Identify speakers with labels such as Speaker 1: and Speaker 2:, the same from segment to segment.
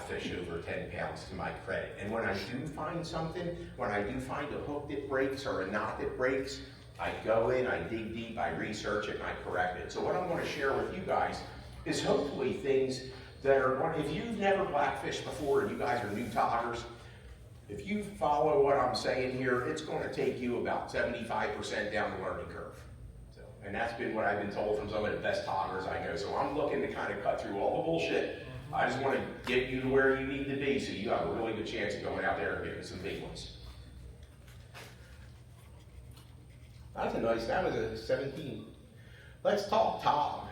Speaker 1: blackfish over 10 pounds to my credit. And when I do find something, when I do find a hook that breaks or a knot that breaks, I go in, I dig deep, I research it, and I correct it. So what I'm going to share with you guys is hopefully things that are, if you've never blackfished before and you guys are new toggers, if you follow what I'm saying here, it's going to take you about 75% down the learning curve. So, and that's been what I've been told from some of the best toggers I know. So I'm looking to kind of cut through all the bullshit. I just want to get you to where you need to be so you have a really good chance of going out there and getting some big ones. That's a nice, that was a 17. Let's talk tog.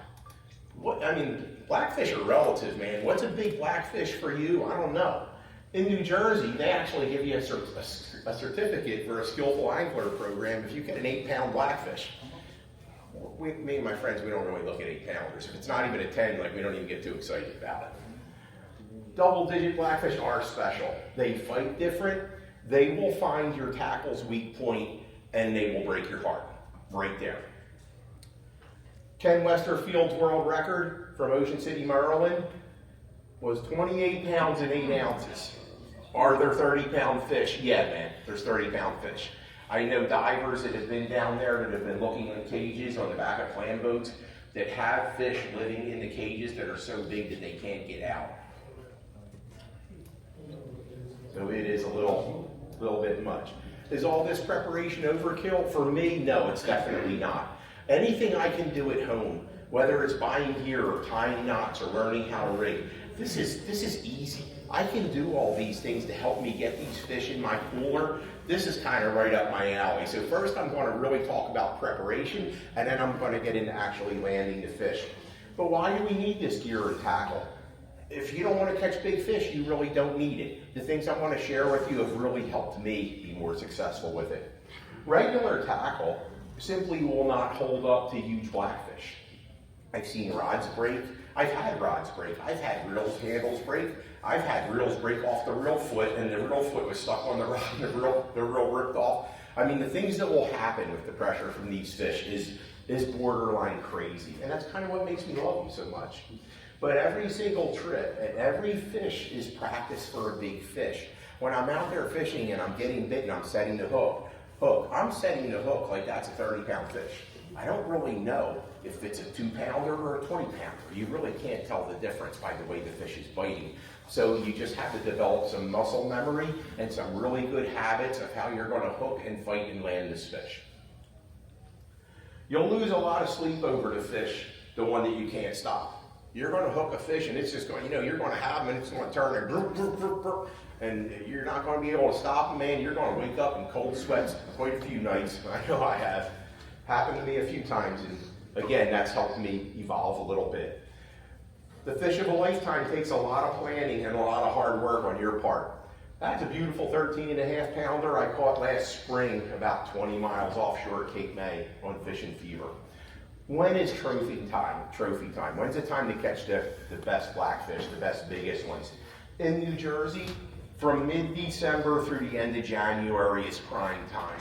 Speaker 1: What, I mean, blackfish are relative, man. What's a big blackfish for you? I don't know. In New Jersey, they actually give you a certificate for a skillful angler program if you get an 8-pound blackfish. Me and my friends, we don't really look at 8-pounders. If it's not even a 10, like we don't even get too excited about it. Double-digit blackfish are special. They fight different. They will find your tackle's weak point and they will break your heart right there. Ken Westerfield's world record from Ocean City, Maryland was 28 pounds and 8 ounces. Are there 30-pound fish? Yeah, man, there's 30-pound fish. I know divers that have been down there that have been looking in cages on the back of clam boats that have fish living in the cages that are so big that they can't get out. So it is a little bit much. Is all this preparation overkill? For me, no, it's definitely not. Anything I can do at home, whether it's buying gear or tying knots or learning how to rig, this is easy. I can do all these things to help me get these fish in my cooler. This is kind of right up my alley. So first I'm going to really talk about preparation, and then I'm going to get into actually landing the fish. But why do we need this gear and tackle? If you don't want to catch big fish, you really don't need it. The things I want to share with you have really helped me be more successful with it. Regular tackle simply will not hold up to huge blackfish. I've seen rods break. I've had rods break. I've had reels handles break. I've had reels break off the reel foot, and the reel foot was stuck on the rod and the reel ripped off. I mean, the things that will happen with the pressure from these fish is borderline crazy. And that's kind of what makes me love them so much. But every single trip and every fish is practice for a big fish. When I'm out there fishing and I'm getting bitten, I'm setting the hook. I'm setting the hook like that's a 30-pound fish. I don't really know if it's a 2-pounder or a 20-pounder. You really can't tell the difference by the way the fish is biting. So you just have to develop some muscle memory and some really good habits of how you're going to hook and fight and land this fish. You'll lose a lot of sleep over the fish, the one that you can't stop. You're going to hook a fish and it's just going, you're going to have them and it's going to turn and you're not going to be able to stop them, man. You're going to wake up in cold sweats quite a few nights. I know I have. Happened to me a few times, and again, that's helped me evolve a little bit. The fish of a lifetime takes a lot of planning and a lot of hard work on your part. That's a beautiful 13.5-pounder I caught last spring about 20 miles offshore at Cape May on Fishing Fever. When is trophy time? When's the time to catch the best blackfish, the best, biggest ones? In New Jersey, from mid-December through the end of January is prime time.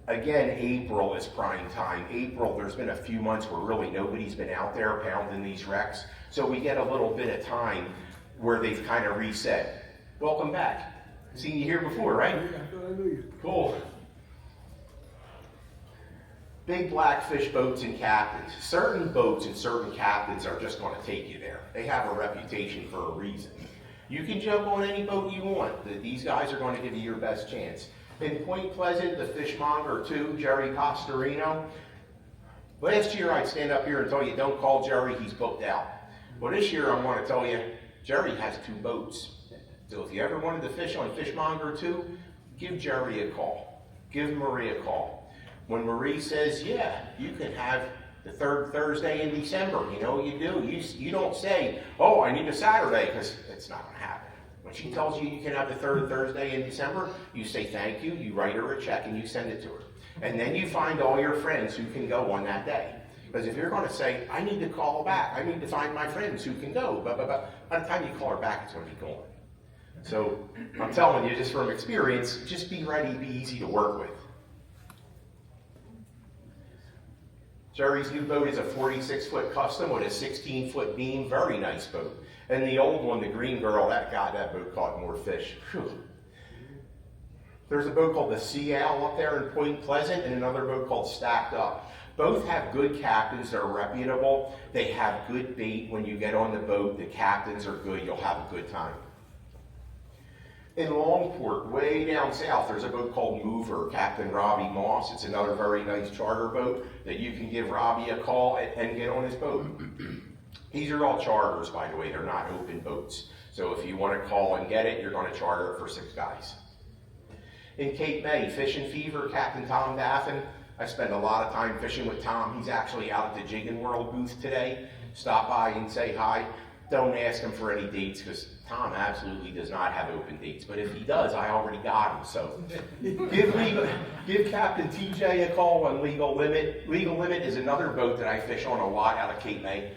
Speaker 1: Again, April is prime time. April, there's been a few months where really nobody's been out there pounding these wrecks. So we get a little bit of time where they've kind of reset. Welcome back. Seen you here before, right?
Speaker 2: Yeah, I thought I knew you.
Speaker 1: Cool. Big blackfish boats and captains. Certain boats and certain captains are just going to take you there. They have a reputation for a reason. You can jump on any boat you want. These guys are going to give you your best chance. In Point Pleasant, the fishmonger too, Jerry Costarino. Last year I'd stand up here and tell you, don't call Jerry, he's booked out. Well, this year I'm going to tell you, Jerry has 2 boats. So if you ever wanted to fish on Fishmonger 2, give Jerry a call. Give Marie a call. When Marie says, yeah, you can have the 3rd Thursday in December, you do. You don't say, oh, I need a Saturday, because it's not going to happen. When she tells you you can have the 3rd Thursday in December, you say thank you, you write her a check, and you send it to her. And then you find all your friends who can go on that day. Because if you're going to say, I need to call back, I need to find my friends who can go, by the time you call her back, it's going to be gone. So I'm telling you, just from experience, just be ready, be easy to work with. Jerry's new boat is a 46-foot custom with a 16-foot beam, very nice boat. And the old one, the Green Girl, that boat caught more fish. Whew. There's a boat called the Sea Owl up there in Point Pleasant and another boat called Stacked Up. Both have good captains that are reputable. They have good bait. When you get on the boat, the captains are good. You'll have a good time. In Longport, way down south, there's a boat called Mover, Captain Robbie Moss. It's another very nice charter boat that you can give Robbie a call and get on his boat. These are all charters, by the way. They're not open boats. So if you want to call and get it, you're going to charter it for 6 guys. In Cape May, Fishing Fever, Captain Tom Daffin. I spend a lot of time fishing with Tom. He's actually out at the Jigging World booth today. Stop by and say hi. Don't ask him for any dates because Tom absolutely does not have open dates. But if he does, I already got him. So give Captain TJ a call on Legal Limit. Legal Limit is another boat that I fish on a lot out of Cape May.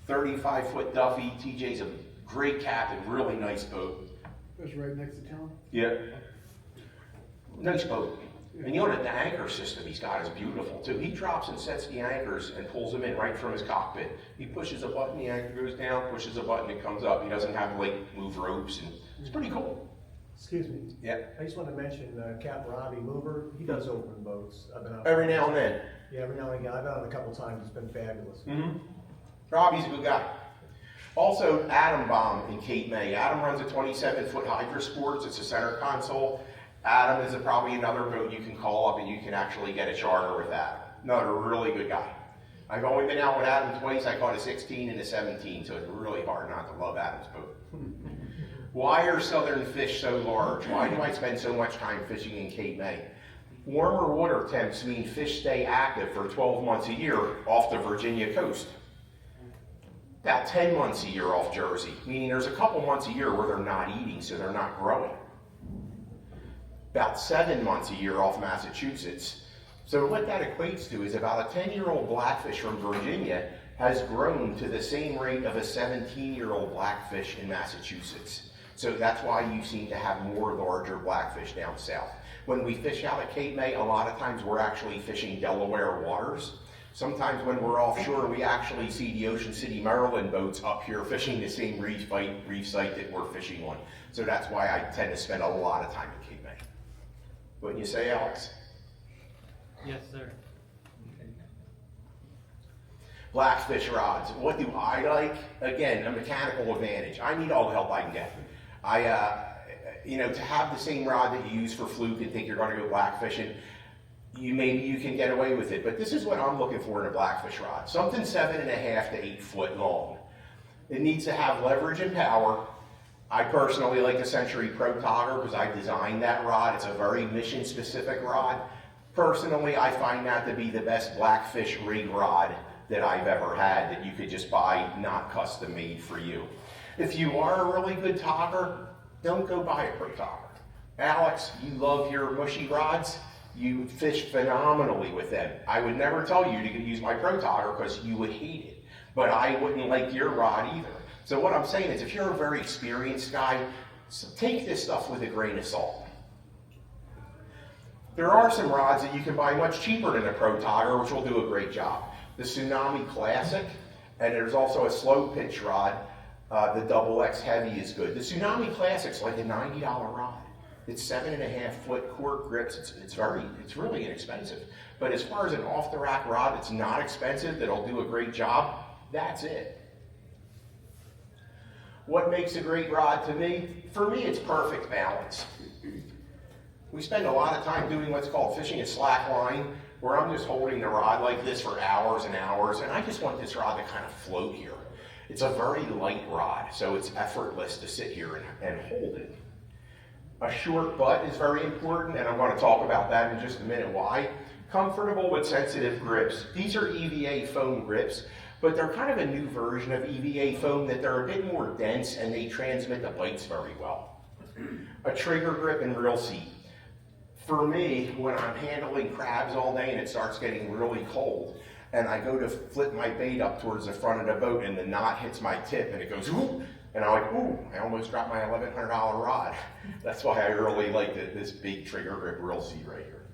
Speaker 1: 35-foot Duffy. TJ's a great captain, really nice boat.
Speaker 2: It's right next to town?
Speaker 1: Yeah. Nice boat. And you know, the anchor system he's got is beautiful too. He drops and sets the anchors and pulls them in right from his cockpit. He pushes a button, the anchor goes down, pushes a button, it comes up. He doesn't have to like move ropes, and it's pretty cool.
Speaker 3: Excuse me.
Speaker 1: Yeah.
Speaker 3: I just want to mention Cap Robbie Mover. He does open boats. I've been out
Speaker 1: Every now and then.
Speaker 3: Yeah, every now and again. I've been on a couple times. It's been fabulous.
Speaker 1: Mm-hmm. Robbie's a good guy. Also, Adam Bomb in Cape May. Adam runs a 27-foot Hydra Sports. It's a center console. Adam is probably another boat you can call up and you can actually get a charter with that. Another really good guy. I've only been out with Adam twice. I caught a 16 and a 17, so it's really hard not to love Adam's boat. Why are southern fish so large? Why do I spend so much time fishing in Cape May? Warmer water temps mean fish stay active for 12 months a year off the Virginia coast. About 10 months a year off Jersey, meaning there's a couple months a year where they're not eating, so they're not growing. About 7 months a year off Massachusetts. So what that equates to is about a 10-year-old blackfish from Virginia has grown to the same rate of a 17-year-old blackfish in Massachusetts. So that's why you seem to have more larger blackfish down south. When we fish out at Cape May, a lot of times we're actually fishing Delaware waters. Sometimes when we're offshore, we actually see the Ocean City, Maryland boats up here fishing the same reef site that we're fishing on. So that's why I tend to spend a lot of time at Cape May. Wouldn't you say, Alex?
Speaker 4: Yes, sir.
Speaker 1: Blackfish rods. What do I like? Again, a mechanical advantage. I need all the help I can get. To have the same rod that you use for fluke and think you're going to go blackfishing, maybe you can get away with it. But this is what I'm looking for in a blackfish rod. Something 7.5 to 8 foot long. It needs to have leverage and power. I personally like the Century Pro Togger because I designed that rod. It's a very mission-specific rod. Personally, I find that to be the best blackfish rig rod that I've ever had that you could just buy, not custom made for you. If you are a really good togger, don't go buy a Pro Togger. Alex, you love your mushy rods. You fish phenomenally with them. I would never tell you to use my Pro Togger because you would hate it. But I wouldn't like your rod either. So what I'm saying is if you're a very experienced guy, take this stuff with a grain of salt. There are some rods that you can buy much cheaper than a Pro Togger, which will do a great job. The Tsunami Classic, and there's also a slow pitch rod. The Double X Heavy is good. The Tsunami Classic's like a $90 rod. It's 7.5 foot cork grips. It's really inexpensive. But as far as an off the rack rod that's not expensive, that'll do a great job, that's it. What makes a great rod to me? For me, it's perfect balance. We spend a lot of time doing what's called fishing a slack line, where I'm just holding the rod like this for hours and hours, and I just want this rod to kind of float here. It's a very light rod, so it's effortless to sit here and hold it. A short butt is very important, and I'm going to talk about that in just a minute why. Comfortable but sensitive grips. These are EVA foam grips, but they're kind of a new version of EVA foam that they're a bit more dense and they transmit the bites very well. A trigger grip and reel seat. For me, when I'm handling crabs all day and it starts getting really cold, and I go to flip my bait up towards the front of the boat and the knot hits my tip and it goes, ooh, and I'm like, ooh, I almost dropped my $1,100 rod. That's why I really like this big trigger grip reel seat right here.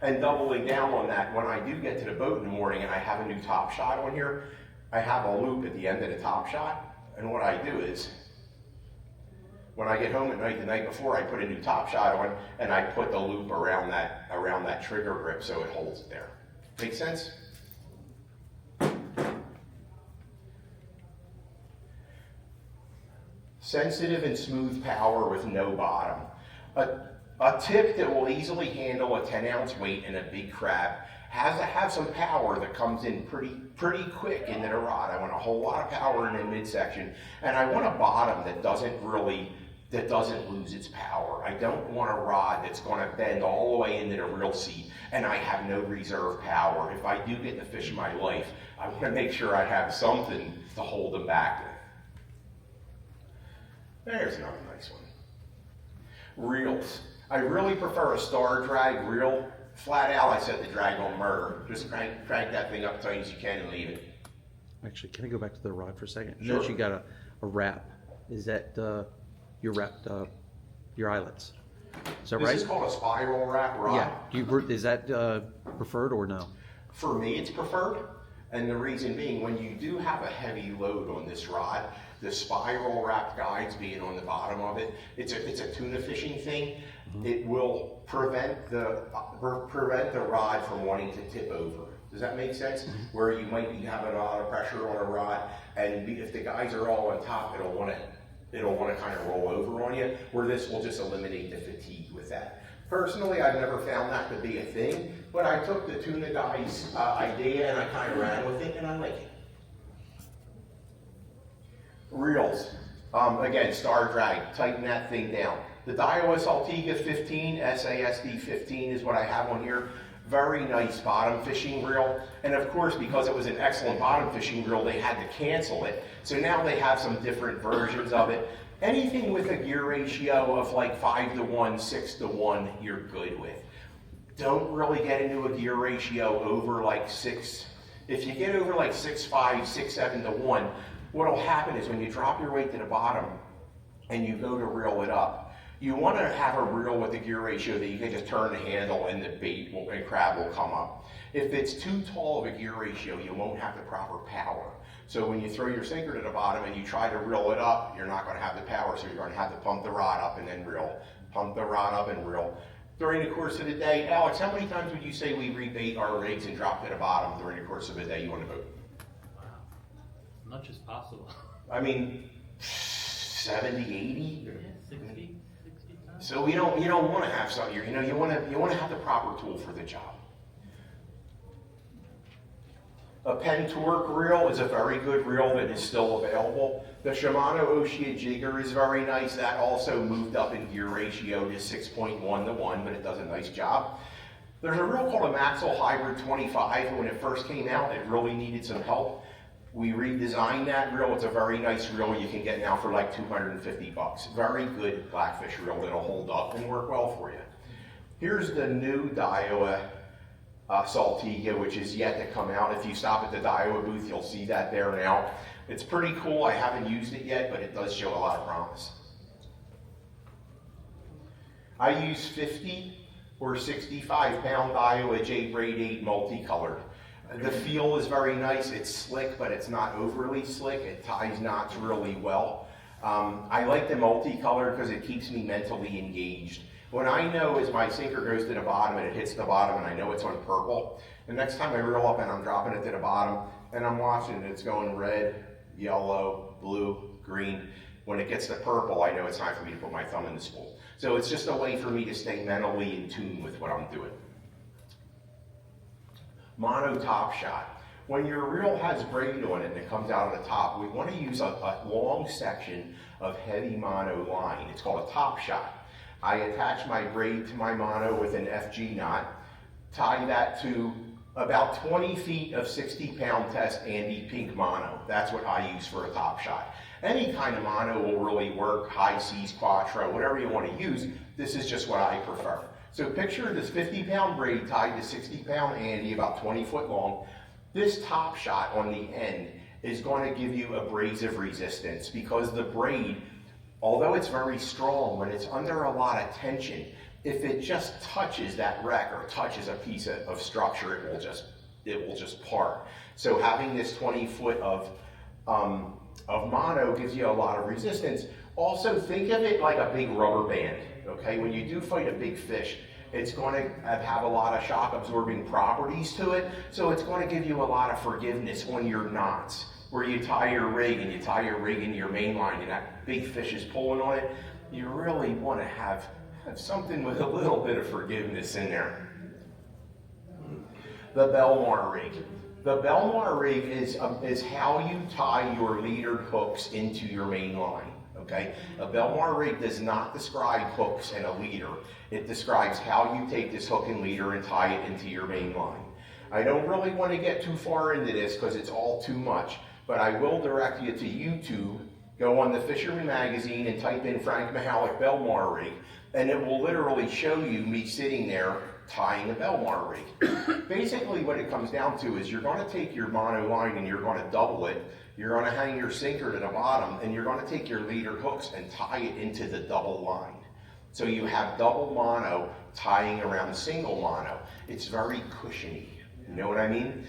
Speaker 1: And doubling down on that, when I do get to the boat in the morning and I have a new top shot on here, I have a loop at the end of the top shot. And what I do is, when I get home at night, the night before, I put a new top shot on, and I put the loop around that trigger grip so it holds it there. Make sense? Sensitive and smooth power with no bottom. A tip that will easily handle a 10-ounce weight and a big crab has to have some power that comes in pretty quick into the rod. I want a whole lot of power in the midsection, and I want a bottom that doesn't lose its power. I don't want a rod that's going to bend all the way into the reel seat and I have no reserve power. If I do get the fish of my life, I want to make sure I have something to hold them back with. There's another nice one. Reels. I really prefer a star drag reel. Flat out, I set the drag on murder. Just crank that thing up tight as you can and leave it.
Speaker 2: Actually, can I go back to the rod for a second?
Speaker 1: Sure.
Speaker 2: Notice you got a wrap. Is that your wrapped your eyelets? Is that right?
Speaker 1: This is called a spiral wrap rod.
Speaker 2: Yeah. Is that preferred or no?
Speaker 1: For me, it's preferred. And the reason being, when you do have a heavy load on this rod, the spiral wrap guides being on the bottom of it, it's a tuna fishing thing. Mm-hmm. It will prevent the rod from wanting to tip over. Does that make sense? Mm-hmm. Where you might be having a lot of pressure on a rod, and if the guides are all on top, it'll want to kind of roll over on you. Where this will just eliminate the fatigue with that. Personally, I've never found that to be a thing, but I took the tuna guy's idea and I kind of ran with it, and I like it. Reels. Again, star drag, tighten that thing down. The Daiwa Saltiga 15, SASD 15 is what I have on here. Very nice bottom fishing reel. And of course, because it was an excellent bottom fishing reel, they had to cancel it. So now they have some different versions of it. Anything with a gear ratio of like 5-to-1, 6-to-1, you're good with. Don't really get into a gear ratio over like 6. If you get over like 6.5, 6.7-to-1, what'll happen is when you drop your weight to the bottom and you go to reel it up, you want to have a reel with a gear ratio that you can just turn the handle and the bait and crab will come up. If it's too tall of a gear ratio, you won't have the proper power. So when you throw your sinker to the bottom and you try to reel it up, you're not going to have the power, so you're going to have to pump the rod up and then reel. Pump the rod up and reel. During the course of the day, Alex, how many times would you say we rebait our rigs and drop to the bottom during the course of a day you on the boat?
Speaker 4: Wow. As much as possible.
Speaker 1: I mean, 70, 80?
Speaker 4: Yeah, 60 times.
Speaker 1: So you don't want to have something, you want to have the proper tool for the job. A Penn Torque reel is a very good reel that is still available. The Shimano Oshia Jigger is very nice. That also moved up in gear ratio to 6.1-to-1, but it does a nice job. There's a reel called a Maxwell Hybrid 25. When it first came out, it really needed some help. We redesigned that reel. It's a very nice reel you can get now for like $250. Very good blackfish reel that'll hold up and work well for you. Here's the new Daiwa Saltiga, which is yet to come out. If you stop at the Daiwa booth, you'll see that there now. It's pretty cool. I haven't used it yet, but it does show a lot of promise. I use 50 or 65-pound Daiwa J-Braid 8 multicolored. The feel is very nice. It's slick, but it's not overly slick. It ties knots really well. I like the multicolored because it keeps me mentally engaged. When I know as my sinker goes to the bottom and it hits the bottom and I know it's on purple, the next time I reel up and I'm dropping it to the bottom and I'm watching it, it's going red, yellow, blue, green. When it gets to purple, I know it's time for me to put my thumb in the spool. So it's just a way for me to stay mentally in tune with what I'm doing. Mono top shot. When your reel has braid on it and it comes out of the top, we want to use a long section of heavy mono line. It's called a top shot. I attach my braid to my mono with an FG knot, tie that to about 20 feet of 60-pound test Andy Pink mono. That's what I use for a top shot. Any kind of mono will really work, high seas, quattro, whatever you want to use. This is just what I prefer. So picture this 50-pound braid tied to 60-pound Andy, about 20 foot long. This top shot on the end is going to give you abrasive resistance because the braid, although it's very strong, when it's under a lot of tension, if it just touches that wreck or touches a piece of structure, it will just part. So having this 20 foot of of mono gives you a lot of resistance. Also, think of it like a big rubber band, okay? When you do fight a big fish, it's going to have a lot of shock absorbing properties to it, so it's going to give you a lot of forgiveness on your knots. Where you tie your rig and you tie your rig into your main line and that big fish is pulling on it, you really want to have something with a little bit of forgiveness in there. The Belmar rig. The Belmar rig is how you tie your leadered hooks into your main line, okay? A Belmar rig does not describe hooks and a leader. It describes how you take this hook and leader and tie it into your main line. I don't really want to get too far into this because it's all too much, but I will direct you to YouTube. Go on the Fisherman magazine and type in Frank Mihalic Belmar rig, and it will literally show you me sitting there tying a Belmar rig. Basically what it comes down to is you're going to take your mono line and you're going to double it. You're going to hang your sinker to the bottom and you're going to take your leader hooks and tie it into the double line. So you have double mono tying around single mono. It's very cushiony. You know what I mean?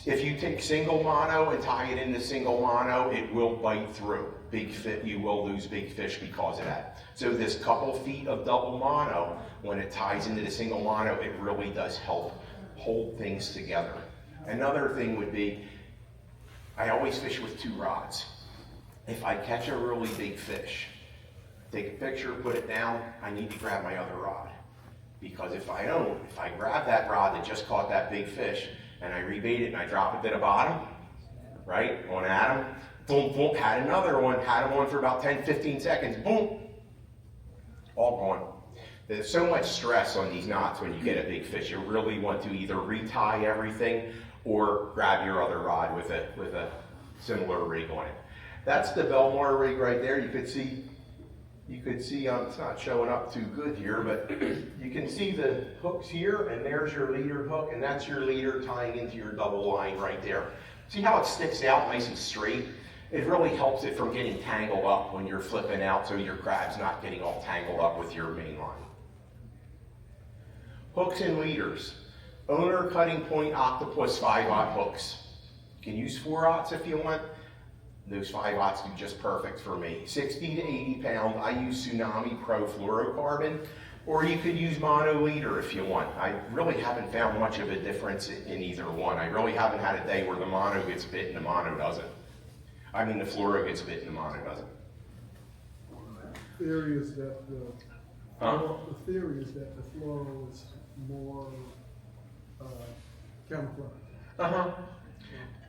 Speaker 1: If you take single mono and tie it into single mono, it will bite through. You will lose big fish because of that. So this couple feet of double mono, when it ties into the single mono, it really does help hold things together. Another thing would be, I always fish with 2 rods. If I catch a really big fish, take a picture, put it down, I need to grab my other rod. Because if I don't, if I grab that rod that just caught that big fish, and I rebait it and I drop it to the bottom, right, on Adam, boom, boom, had another one, had him on for about 10, 15 seconds, boom, all gone. There's so much stress on these knots when you get a big fish. You really want to either retie everything or grab your other rod with a similar rig on it. That's the Belmar rig right there. You could see it's not showing up too good here, but you can see the hooks here, and there's your leader hook, and that's your leader tying into your double line right there. See how it sticks out nice and straight? It really helps it from getting tangled up when you're flipping out, so your crab's not getting all tangled up with your main line. Hooks and leaders. Owner cutting point octopus 5/0 hooks. You can use 4/0 if you want. Those 5/0 do just perfect for me. 60 to 80 pound, I use Tsunami Pro fluorocarbon, or you could use mono leader if you want. I really haven't found much of a difference in either one. I really haven't had a day where the mono gets bit and the mono doesn't. I mean the fluoro gets bit and the mono doesn't.
Speaker 5: The theory is that the fluoro is more camouflage.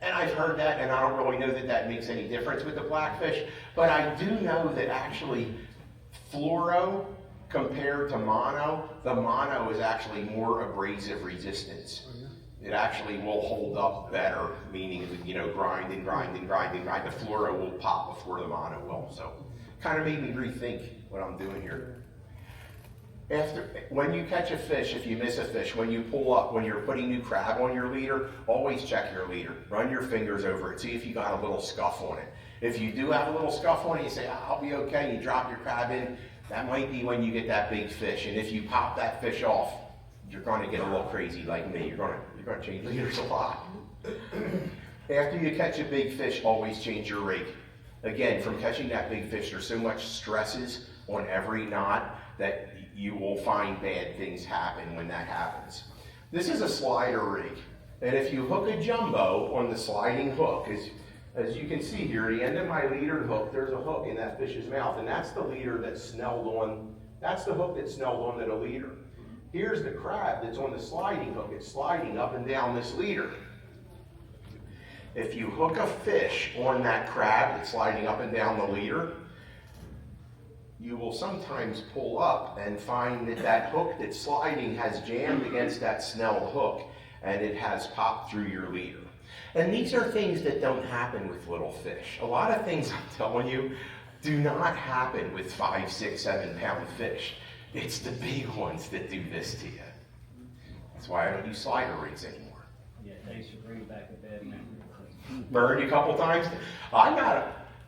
Speaker 1: And I've heard that, and I don't really know that that makes any difference with the blackfish, but I do know that actually fluoro compared to mono, the mono is actually more abrasive resistance. It actually will hold up better, meaning, you know, grind. The fluoro will pop before the mono will. So kind of made me rethink what I'm doing here. When you catch a fish, if you miss a fish, when you pull up, when you're putting new crab on your leader, always check your leader. Run your fingers over it, see if you got a little scuff on it. If you do have a little scuff on it, you say, I'll be okay, you drop your crab in, that might be when you get that big fish. And if you pop that fish off, you're going to get a little crazy like me. You're going to change leaders a lot. After you catch a big fish, always change your rig. Again, from catching that big fish, there's so much stresses on every knot that you will find bad things happen when that happens. This is a slider rig, and if you hook a jumbo on the sliding hook, as you can see here, the end of my leader hook, there's a hook in that fish's mouth, and that's the leader that's snelled on, that's the hook that's snelled onto the leader. Here's the crab that's on the sliding hook, it's sliding up and down this leader. If you hook a fish on that crab that's sliding up and down the leader, you will sometimes pull up and find that that hook that's sliding has jammed against that snelled hook and it has popped through your leader. And these are things that don't happen with little fish. A lot of things, I'm telling you, do not happen with 5, 6, 7 pound fish. It's the big ones that do this to you. That's why I don't use slider rigs anymore.
Speaker 6: Yeah, they should bring back a bad memory.
Speaker 1: Burned you a couple times?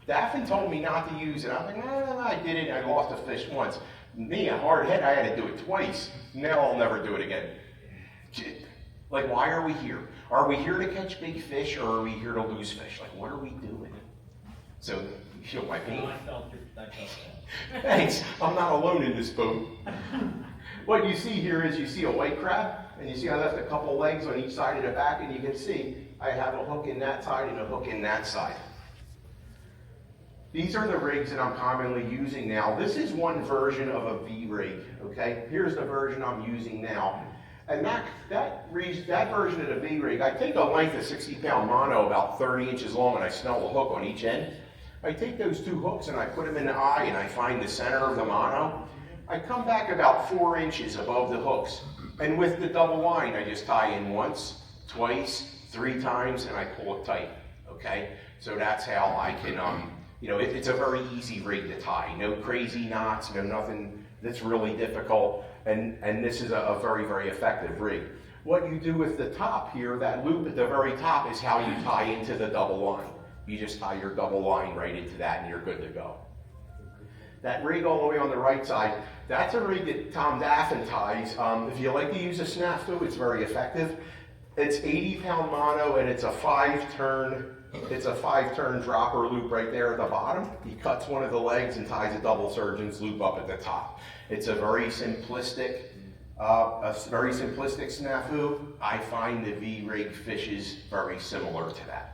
Speaker 1: Daphne told me not to use it. I was like, no, I did it. I lost a fish once. Me, a hard head, I had to do it twice. Now I'll never do it again. Like, why are we here? Are we here to catch big fish or are we here to lose fish? Like, what are we doing? So, you feel my pain?
Speaker 6: I felt that.
Speaker 1: Thanks, I'm not alone in this boat. What you see here is you see a white crab, and you see I left a couple legs on each side of the back, and you can see I have a hook in that side and a hook in that side. These are the rigs that I'm commonly using now. This is one version of a V rig, okay? Here's the version I'm using now. And that version of the V rig, I take a length of 60-pound mono about 30 inches long, and I snell the hook on each end. I take those two hooks and I put them in the eye, and I find the center of the mono. I come back about 4 inches above the hooks, and with the double line, I just tie in once, twice, 3 times, and I pull it tight, okay? So that's how I can, you know, it's a very easy rig to tie. No crazy knots, no nothing that's really difficult, and this is a very, very effective rig. What you do with the top here, that loop at the very top, is how you tie into the double line. You just tie your double line right into that and you're good to go. That rig all the way on the right side, that's a rig that Tom Daffin ties. If you like to use a snafu, it's very effective. It's 80-pound mono, and it's a 5-turn dropper loop right there at the bottom. He cuts one of the legs and ties a double surgeon's loop up at the top. It's a very simplistic snafu. I find the V-rig fishes very similar to that.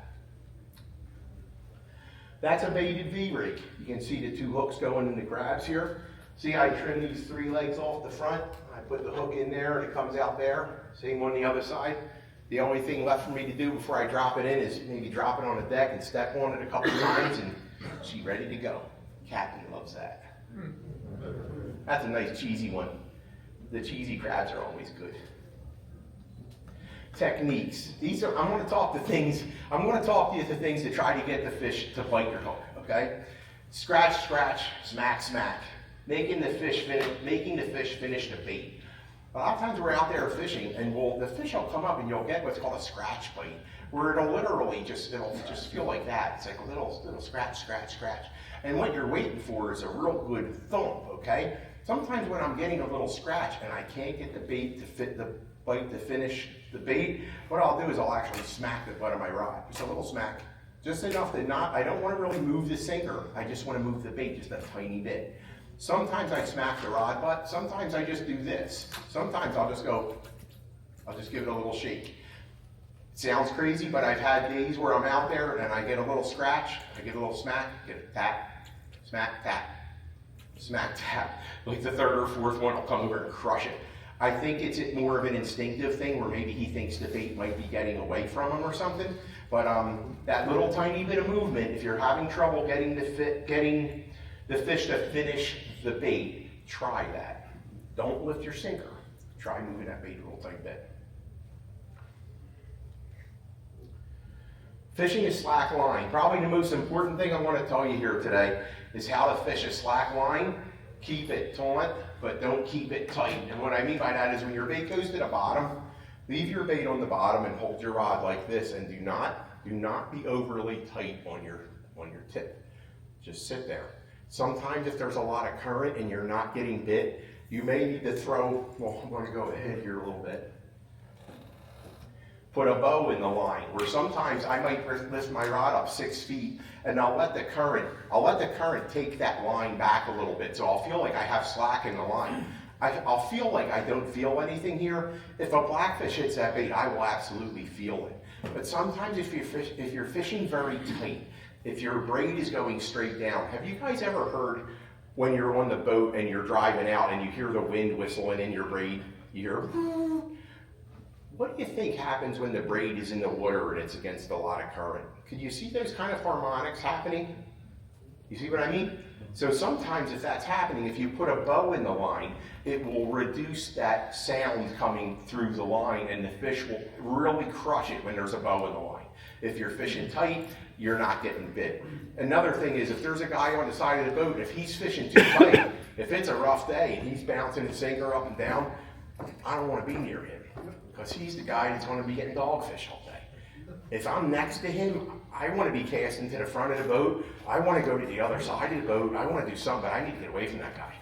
Speaker 1: That's a baited V-rig. You can see the 2 hooks going in the crabs here. See, I trim these 3 legs off the front. I put the hook in there and it comes out there. Same on the other side. The only thing left for me to do before I drop it in is maybe drop it on the deck and step on it a couple times, and she's ready to go. Captain loves that. That's a nice cheesy one. The cheesy crabs are always good. Techniques. These are, I'm going to talk to you to things to try to get the fish to bite your hook, okay? Scratch, scratch, smack, smack. Making the fish finish the bait. A lot of times we're out there fishing, and the fish will come up and you'll get what's called a scratch bite, where it'll literally just feel like that. It's like a little scratch, scratch, scratch. And what you're waiting for is a real good thump, okay? Sometimes when I'm getting a little scratch and I can't get the bait to fit the bite to finish the bait, what I'll do is I'll actually smack the butt of my rod. Just a little smack. Just enough to not, I don't want to really move the sinker. I just want to move the bait just a tiny bit. Sometimes I smack the rod butt. Sometimes I just do this. Sometimes I'll just give it a little shake. Sounds crazy, but I've had days where I'm out there and I get a little scratch, I get a little smack, get a tap, smack, tap, smack, tap. Like the 3rd or 4th one, I'll come over and crush it. I think it's more of an instinctive thing where maybe he thinks the bait might be getting away from him or something. But that little tiny bit of movement, if you're having trouble getting the fish to finish the bait, try that. Don't lift your sinker. Try moving that bait a little tiny bit. Fishing a slack line. Probably the most important thing I want to tell you here today is how to fish a slack line. Keep it taut, but don't keep it tight. And what I mean by that is when your bait goes to the bottom, leave your bait on the bottom and hold your rod like this, and do not be overly tight on your tip. Just sit there. Sometimes if there's a lot of current and you're not getting bit, you may need to throw, well, I'm going to go ahead here a little bit. Put a bow in the line, where sometimes I might lift my rod up 6 feet and I'll let the current take that line back a little bit. So I'll feel like I have slack in the line. I'll feel like I don't feel anything here. If a blackfish hits that bait, I will absolutely feel it. But sometimes if you're fishing very tight, if your braid is going straight down, have you guys ever heard when you're on the boat and you're driving out and you hear the wind whistling in your braid? You hear, what do you think happens when the braid is in the water and it's against a lot of current? Could you see those kind of harmonics happening? You see what I mean? So sometimes if that's happening, if you put a bow in the line, it will reduce that sound coming through the line, and the fish will really crush it when there's a bow in the line. If you're fishing tight, you're not getting bit. Another thing is if there's a guy on the side of the boat, if he's fishing too tight, if it's a rough day and he's bouncing his sinker up and down, I don't want to be near him, because he's the guy that's going to be getting dogfish all day. If I'm next to him, I want to be casting to the front of the boat. I want to go to the other side of the boat. I want to do something, but I need to get away from that guy.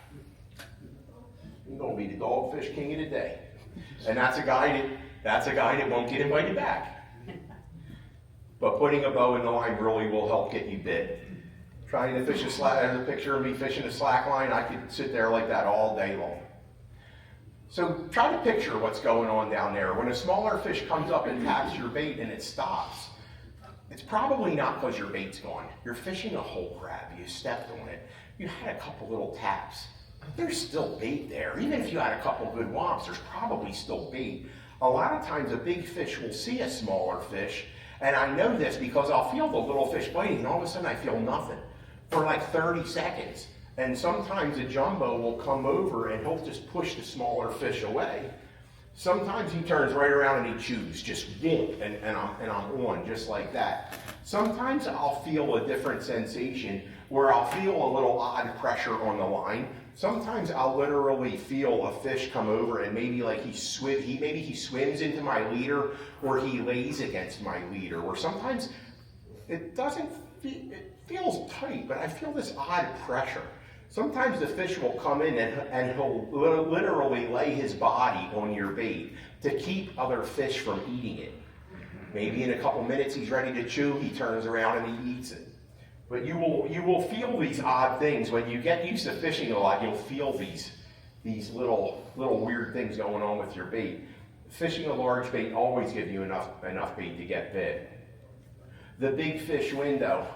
Speaker 1: He's going to be the dogfish king of the day. And that's a guy that won't get invited back. But putting a bow in the line really will help get you bit. Trying to fish a slack, there's a picture of me fishing a slack line, I could sit there like that all day long. So try to picture what's going on down there. When a smaller fish comes up and taps your bait and it stops, it's probably not because your bait's gone. You're fishing a whole crab, you stepped on it, you had a couple little taps. There's still bait there. Even if you had a couple good whomps, there's probably still bait. A lot of times a big fish will see a smaller fish, and I know this because I'll feel the little fish biting, and all of a sudden I feel nothing for like 30 seconds. And sometimes a jumbo will come over and he'll just push the smaller fish away. Sometimes he turns right around and he chews, just whoop, and I'm on, just like that. Sometimes I'll feel a different sensation where I'll feel a little odd pressure on the line. Sometimes I'll literally feel a fish come over and maybe like he swims into my leader, or he lays against my leader, or sometimes it feels tight, but I feel this odd pressure. Sometimes the fish will come in and he'll literally lay his body on your bait to keep other fish from eating it. Maybe in a couple minutes he's ready to chew, he turns around and he eats it. But you will feel these odd things. When you get used to fishing a lot, you'll feel these little weird things going on with your bait. Fishing a large bait always gives you enough bait to get bit. The big fish window.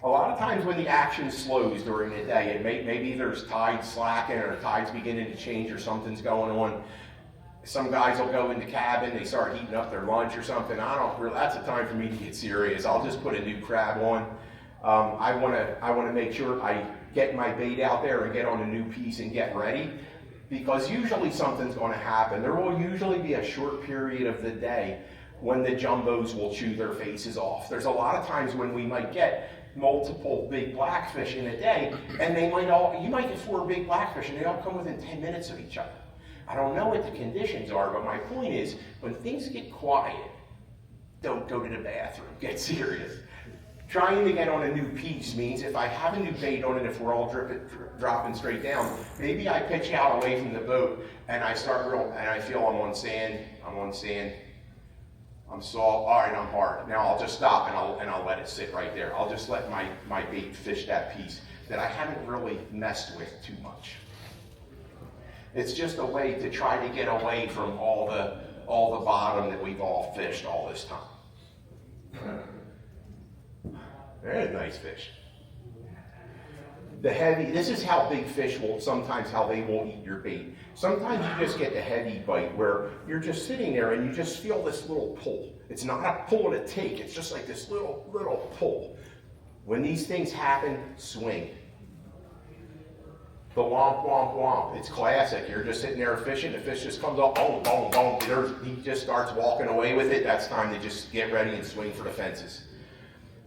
Speaker 1: A lot of times when the action slows during the day, and maybe there's tides slacking or tides beginning to change or something's going on. Some guys will go in the cabin, they start heating up their lunch or something. That's a time for me to get serious. I'll just put a new crab on. I want to make sure I get my bait out there and get on a new piece and get ready, because usually something's going to happen. There will usually be a short period of the day when the jumbos will chew their faces off. There's a lot of times when we might get multiple big blackfish in a day, and you might get 4 big blackfish and they all come within 10 minutes of each other. I don't know what the conditions are, but my point is, when things get quiet, don't go to the bathroom, get serious. Trying to get on a new piece means if I have a new bait on it, if we're all dropping straight down, maybe I pitch out away from the boat and I feel I'm on sand, I'm soft, all right, I'm hard. Now I'll just stop and I'll let it sit right there. I'll just let my bait fish that piece that I haven't really messed with too much. It's just a way to try to get away from all the bottom that we've all fished all this time. Very nice fish. This is how big fish how they will eat your bait. Sometimes you just get the heavy bite where you're just sitting there and you just feel this little pull. It's not a pull and a take, it's just like this little pull. When these things happen, swing. The womp, womp, womp. It's classic. You're just sitting there fishing, the fish just comes up, boom, boom, boom. He just starts walking away with it. That's time to just get ready and swing for the fences.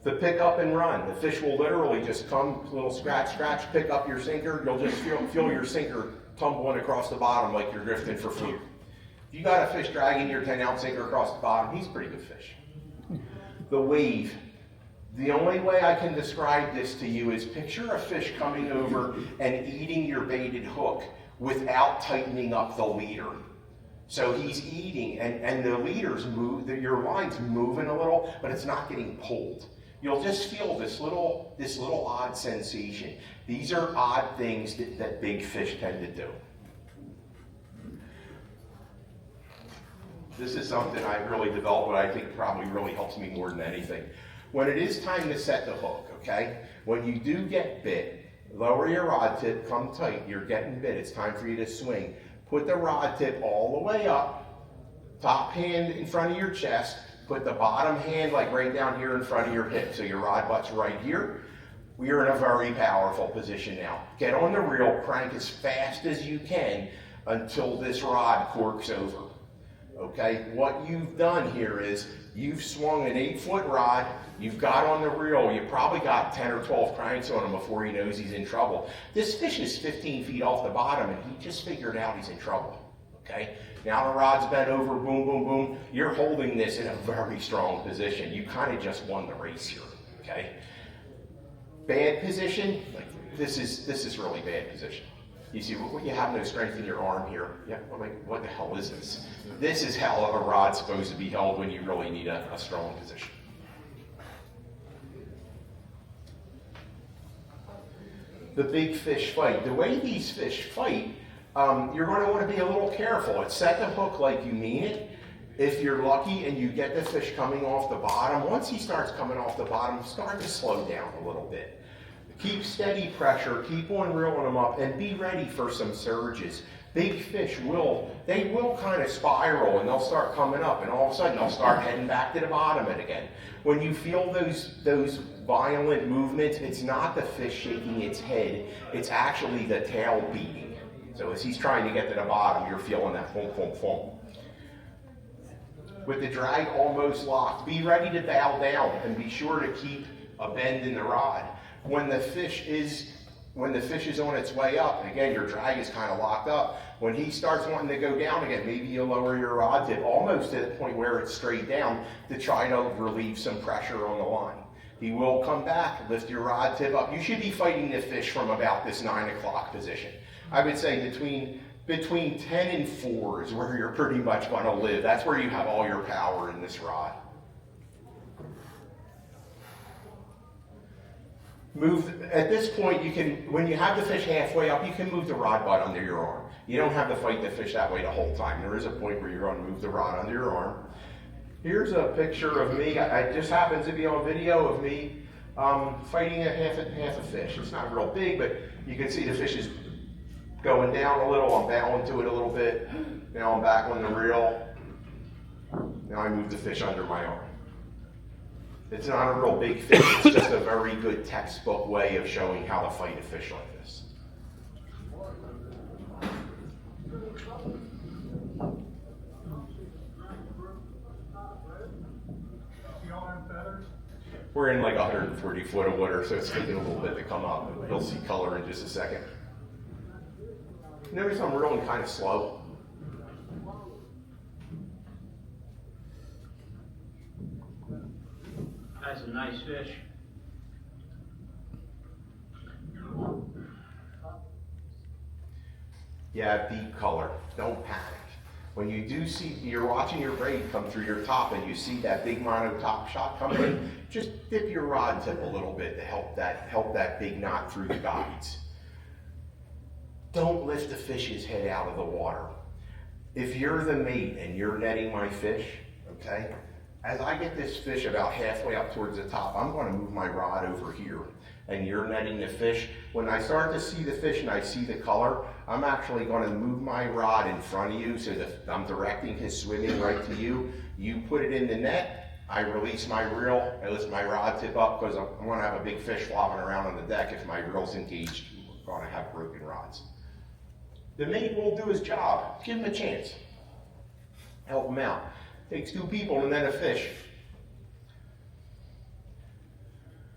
Speaker 1: The pick up and run. The fish will literally just come, little scratch, scratch, pick up your sinker. You'll just feel your sinker tumbling across the bottom like you're drifting for food. If you got a fish dragging your 10-ounce sinker across the bottom, he's a pretty good fish. The wave. The only way I can describe this to you is picture a fish coming over and eating your baited hook without tightening up the leader. So he's eating, and the leaders move, your line's moving a little, but it's not getting pulled. You'll just feel this little odd sensation. These are odd things that big fish tend to do. This is something I really developed, but I think probably really helps me more than anything. When it is time to set the hook, okay? When you do get bit, lower your rod tip, come tight, you're getting bit, it's time for you to swing. Put the rod tip all the way up, top hand in front of your chest, put the bottom hand like right down here in front of your hip, so your rod butt's right here. We are in a very powerful position now. Get on the reel, crank as fast as you can until this rod corks over. Okay, what you've done here is you've swung an 8-foot rod, you've got on the reel, you probably got 10 or 12 cranks on him before he knows he's in trouble. This fish is 15 feet off the bottom and he just figured out he's in trouble. Okay, now the rod's bent over, boom, boom, boom. You're holding this in a very strong position. You kind of just won the race here. Okay, bad position, like this is really bad position. You see, you have no strength in your arm here. Yeah, like, what the hell is this? This is how a rod's supposed to be held when you really need a strong position. the big fish fight. The way these fish fight, you're going to want to be a little careful. It's set the hook like you mean it. If you're lucky and you get the fish coming off the bottom, once he starts coming off the bottom, start to slow down a little bit. Keep steady pressure, keep on reeling them up, and be ready for some surges. Big fish will kind of spiral and they'll start coming up, and all of a sudden they'll start heading back to the bottom again. When you feel those violent movements, it's not the fish shaking its head, it's actually the tail beating. So as he's trying to get to the bottom, you're feeling that thump, thump, thump. With the drag almost locked, be ready to bow down and be sure to keep a bend in the rod. When the fish is on its way up, and again, your drag is kind of locked up, when he starts wanting to go down again, maybe you lower your rod tip almost to the point where it's straight down to try to relieve some pressure on the line. He will come back, lift your rod tip up. You should be fighting the fish from about this 9 o'clock position. I would say between 10 and 4 is where you're pretty much going to live. That's where you have all your power in this rod. At this point, when you have the fish halfway up, you can move the rod butt under your arm. You don't have to fight the fish that way the whole time. There is a point where you're going to move the rod under your arm. Here's a picture of me. It just happens to be on video of me fighting half a fish. It's not real big, but you can see the fish is going down a little. I'm bowing to it a little bit. Now I'm back on the reel. Now I move the fish under my arm. It's not a real big fish, it's just a very good textbook way of showing how to fight a fish like this. We're in like 140 foot of water, so it's taking a little bit to come up. You'll see color in just a second. Notice I'm reeling kind of slow.
Speaker 6: That's a nice fish.
Speaker 1: Yeah, deep color. Don't panic. When you do see, you're watching your braid come through your top and you see that big mono top shot coming in, just dip your rod tip a little bit to help that big knot through the guides. Don't lift the fish's head out of the water. If you're the mate and you're netting my fish, okay, as I get this fish about halfway up towards the top, I'm going to move my rod over here, and you're netting the fish. When I start to see the fish and I see the color, I'm actually going to move my rod in front of you so that I'm directing his swimming right to you. You put it in the net, I release my reel, I lift my rod tip up because I'm going to have a big fish flopping around on the deck. If my reel's engaged, we're going to have broken rods. The mate will do his job. Give him a chance. Help him out. Takes 2 people and then a fish.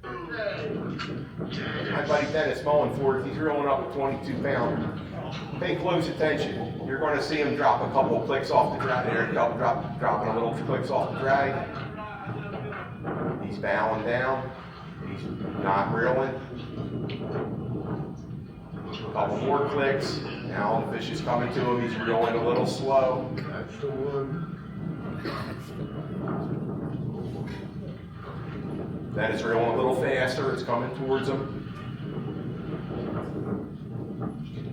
Speaker 1: My buddy Dennis Mullenford, he's reeling up a 22 pound. Pay close attention. You're going to see him drop a couple of clicks off the drag. There, dropping a little clicks off the drag. He's bowing down. He's not reeling. A couple more clicks. Now the fish is coming to him. He's reeling a little slow.
Speaker 5: That's the one.
Speaker 1: That is reeling a little faster. It's coming towards him.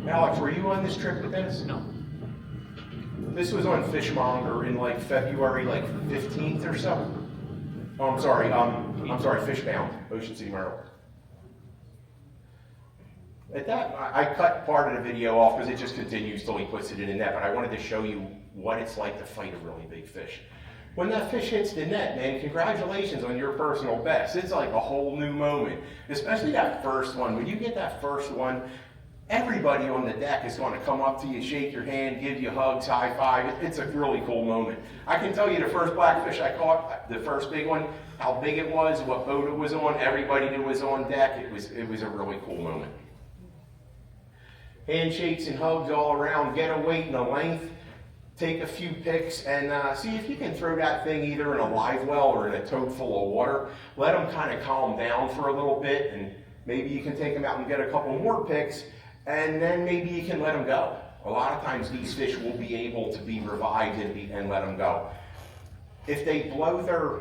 Speaker 1: Alex, were you on this trip with Dennis?
Speaker 4: No.
Speaker 1: This was on Fishmonger in like February, like 15th or so. Oh, I'm sorry, Fishbound, Ocean City, Maryland. At that, I cut part of the video off because it just continues till he puts it in the net, but I wanted to show you what it's like to fight a really big fish. When that fish hits the net, man, congratulations on your personal best. It's like a whole new moment, especially that first one. When you get that first one, everybody on the deck is going to come up to you, shake your hand, give you hugs, high five. It's a really cool moment. I can tell you the first blackfish I caught, the first big one, how big it was, what boat it was on, everybody that was on deck. It was a really cool moment. Handshakes and hugs all around. Get a weight and a length. Take a few pics and see if you can throw that thing either in a live well or in a tote full of water. Let them kind of calm down for a little bit, and maybe you can take them out and get a couple more pics, and then maybe you can let them go. A lot of times these fish will be able to be revived and let them go. If they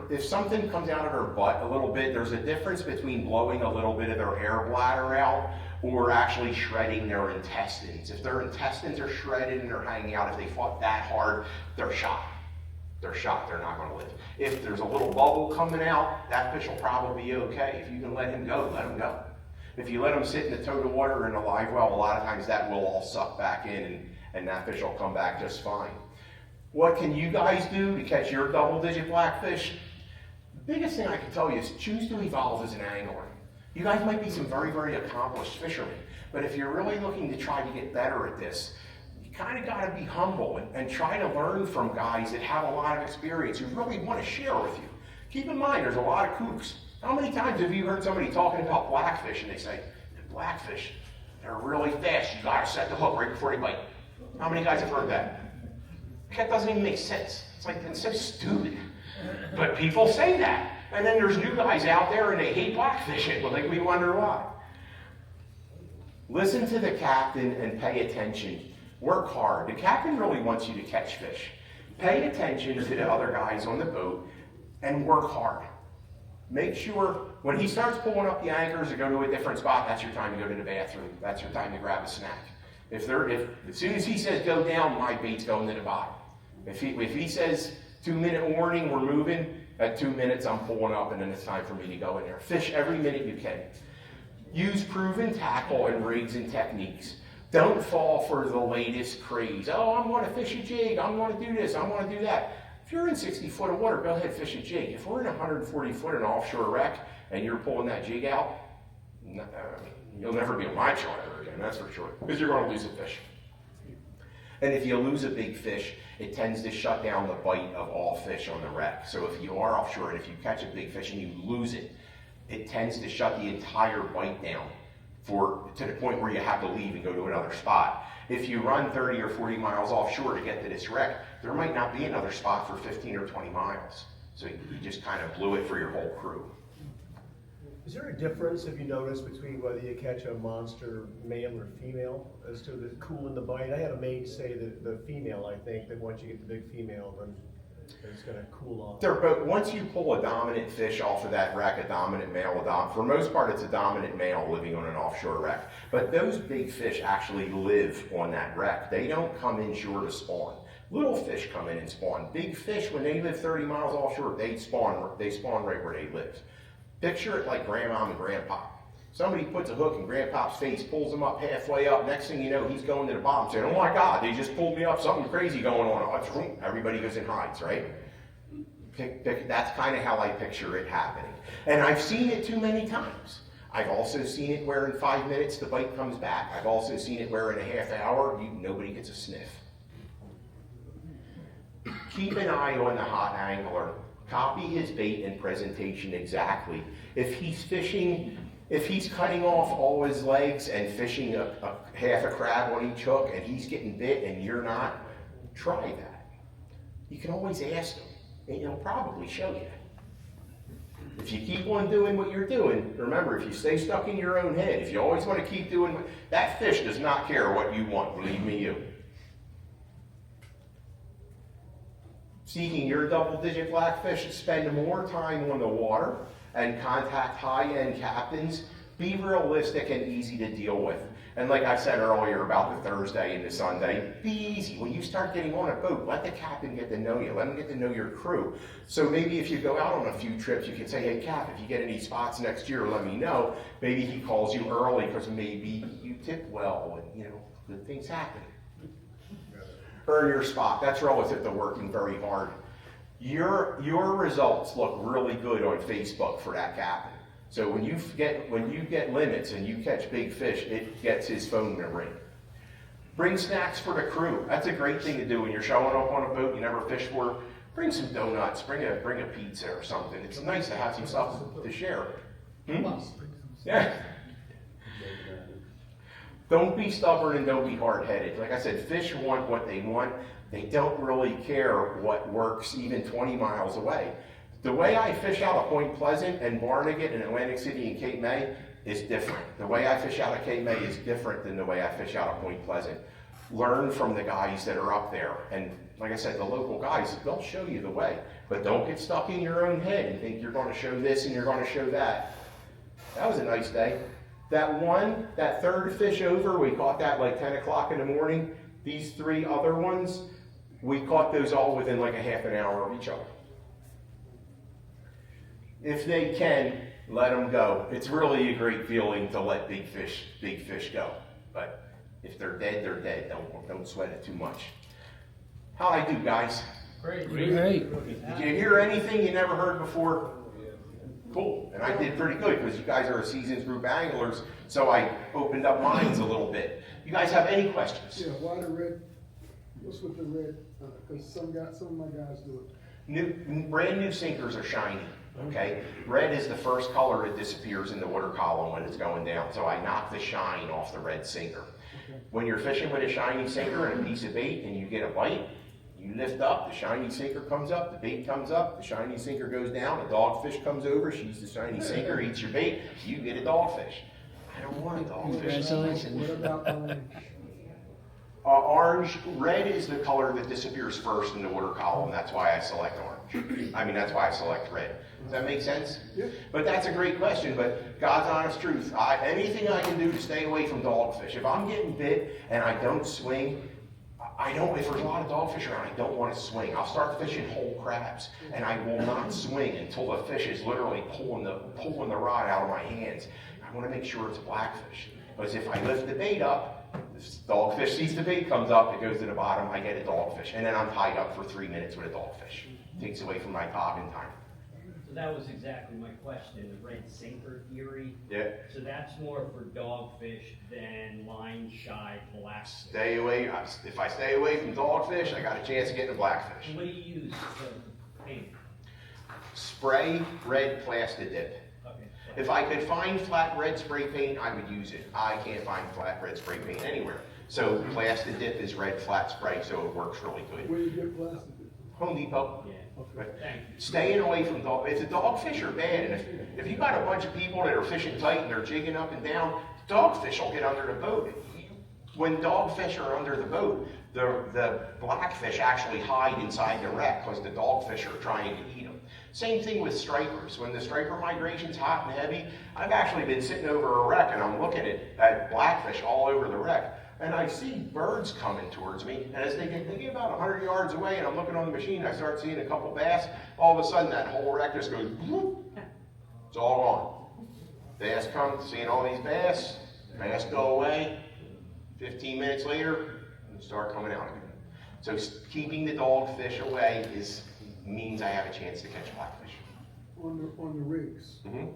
Speaker 1: if something comes out of their butt a little bit, there's a difference between blowing a little bit of their air bladder out or actually shredding their intestines. If their intestines are shredded and they're hanging out, if they fought that hard, they're shot. They're shot, they're not gonna live. If there's a little bubble coming out, that fish will probably be okay. If you can let him go, let him go. If you let him sit in the total water in a live well, a lot of times that will all suck back in and that fish will come back just fine. What can you guys do to catch your double-digit blackfish? The biggest thing I can tell you is choose to evolve as an angler. You guys might be some very, very accomplished fishermen, but if you're really looking to try to get better at this, you kind of got to be humble and try to learn from guys that have a lot of experience who really want to share with you. Keep in mind, there's a lot of kooks. How many times have you heard somebody talking about blackfish and they say, blackfish, they're really fast, you got to set the hook right before they bite. How many guys have heard that? That doesn't even make sense. It's like, it's so stupid. But people say that. And then there's new guys out there and they hate blackfishing. Well, we wonder why. Listen to the captain and pay attention. Work hard. The captain really wants you to catch fish. Pay attention to the other guys on the boat and work hard. Make sure when he starts pulling up the anchors to go to a different spot, that's your time to go to the bathroom. That's your time to grab a snack. As soon as he says go down, my bait's going to the bottom. If he says 2-minute warning, we're moving, at 2 minutes I'm pulling up and then it's time for me to go in there. Fish every minute you can. Use proven tackle and rigs and techniques. Don't fall for the latest craze. Oh, I want to fish a jig, I want to do this, I want to do that. If you're in 60 foot of water, go ahead, fish a jig. If we're in 140 foot in an offshore wreck and you're pulling that jig out, you'll never be on my charter again, that's for sure, because you're going to lose a fish. And if you lose a big fish, it tends to shut down the bite of all fish on the wreck. So if you are offshore and if you catch a big fish and you lose it, it tends to shut the entire bite down to the point where you have to leave and go to another spot. If you run 30 or 40 miles offshore to get to this wreck, there might not be another spot for 15 or 20 miles. So you just kind of blew it for your whole crew.
Speaker 3: Is there a difference, if you notice, between whether you catch a monster male or female as to the cooling the bite? I had a mate say that the female, I think, that once you get the big female, then it's going to cool off.
Speaker 1: But once you pull a dominant fish off of that wreck, a dominant male, for most part it's a dominant male living on an offshore wreck. But those big fish actually live on that wreck. They don't come inshore to spawn. Little fish come in and spawn. Big fish, when they live 30 miles offshore, they spawn right where they live. Picture it like grandma and grandpa. Somebody puts a hook in grandpa's face, pulls him up halfway up. Next thing you know, he's going to the bottom saying, oh my God, they just pulled me up, something crazy going on. Everybody goes and hides, right? That's kind of how I picture it happening. And I've seen it too many times. I've also seen it where in 5 minutes the bite comes back. I've also seen it where in a half hour, nobody gets a sniff. Keep an eye on the hot angler. Copy his bait and presentation exactly. If he's cutting off all his legs and fishing a half a crab on each hook and he's getting bit and you're not, try that. You can always ask him and he'll probably show you. If you keep on doing what you're doing, remember, if you stay stuck in your own head, if you always want to keep doing, that fish does not care what you want, believe me, you. Seeking your double-digit blackfish, spend more time on the water and contact high-end captains. Be realistic and easy to deal with. And like I said earlier about the Thursday and the Sunday, be easy. When you start getting on a boat, let the captain get to know you. Let him get to know your crew. So maybe if you go out on a few trips, you can say, hey, Cap, if you get any spots next year, let me know. Maybe he calls you early because maybe you tip well and, good things happen. Earn your spot. That's relative to working very hard. Your results look really good on Facebook for that captain. So when you get limits and you catch big fish, it gets his phone to ring. Bring snacks for the crew. That's a great thing to do when you're showing up on a boat you never fished for. Bring some donuts. Bring a pizza or something. It's nice to have some stuff to share. Yeah. Don't be stubborn and don't be hard-headed. Like I said, fish want what they want. They don't really care what works even 20 miles away. The way I fish out of Point Pleasant and Barnegat and Atlantic City and Cape May is different. The way I fish out of Cape May is different than the way I fish out of Point Pleasant. Learn from the guys that are up there. And like I said, the local guys, they'll show you the way. But don't get stuck in your own head and think you're going to show this and you're going to show that. That was a nice day. That third fish over, we caught that like 10 o'clock in the morning. These 3 other ones, we caught those all within like a half an hour of each other. If they can, let them go. It's really a great feeling to let big fish go. But if they're dead, they're dead. Don't sweat it too much. How'd I do, guys?
Speaker 6: Great.
Speaker 1: Did you hear anything you never heard before? Cool. And I did pretty good because you guys are a seasoned group anglers, so I opened up minds a little bit. You guys have any questions?
Speaker 5: Yeah, why the red? What's with the red? Because some of my guys do it.
Speaker 1: Brand new sinkers are shiny. Okay, red is the first color that disappears in the water column when it's going down. So I knock the shine off the red sinker.
Speaker 5: Okay.
Speaker 1: When you're fishing with a shiny sinker and a piece of bait and you get a bite, you lift up, the shiny sinker comes up, the bait comes up, the shiny sinker goes down, a dogfish comes over, she's the shiny sinker, eats your bait, you get a dogfish. I don't want a dogfish.
Speaker 5: What about orange?
Speaker 1: Orange, red is the color that disappears first in the water column. That's why I select orange. I mean, that's why I select red. Does that make sense?
Speaker 5: Yeah.
Speaker 1: But that's a great question, but God's honest truth, anything I can do to stay away from dogfish. If I'm getting bit and I don't swing, if there's a lot of dogfish around, I don't want to swing. I'll start fishing whole crabs, and I will not swing until the fish is literally pulling the rod out of my hands. I want to make sure it's a blackfish. Because if I lift the bait up, this dogfish sees the bait, comes up, it goes to the bottom, I get a dogfish. And then I'm tied up for 3 minutes with a dogfish. Takes away from my togging time.
Speaker 6: So that was exactly my question, the red sinker theory.
Speaker 1: Yeah.
Speaker 6: So that's more for dogfish than line shy blackfish.
Speaker 1: Stay away. If I stay away from dogfish, I got a chance of getting a blackfish.
Speaker 6: And what do you use to paint?
Speaker 1: Spray red plastic dip.
Speaker 6: Okay.
Speaker 1: If I could find flat red spray paint, I would use it. I can't find flat red spray paint anywhere. So plastic dip is red flat spray, so it works really good.
Speaker 5: Where do you get plastic?
Speaker 1: Home Depot.
Speaker 6: Yeah.
Speaker 5: Okay.
Speaker 6: Thank you.
Speaker 1: Staying away from if the dogfish are bad, and if you got a bunch of people that are fishing tight and they're jigging up and down, dogfish will get under the boat. When dogfish are under the boat, the blackfish actually hide inside the wreck because the dogfish are trying to eat them. Same thing with stripers. When the striper migration's hot and heavy, I've actually been sitting over a wreck and I'm looking at blackfish all over the wreck. And I see birds coming towards me, and as they get about 100 yards away, and I'm looking on the machine, I start seeing a couple bass. All of a sudden, that whole wreck just goes, whoop, it's all gone. Bass come, seeing all these bass go away. 15 minutes later, they start coming out again. So keeping the dogfish away means I have a chance to catch blackfish.
Speaker 5: On the rigs.
Speaker 1: Mm-hmm.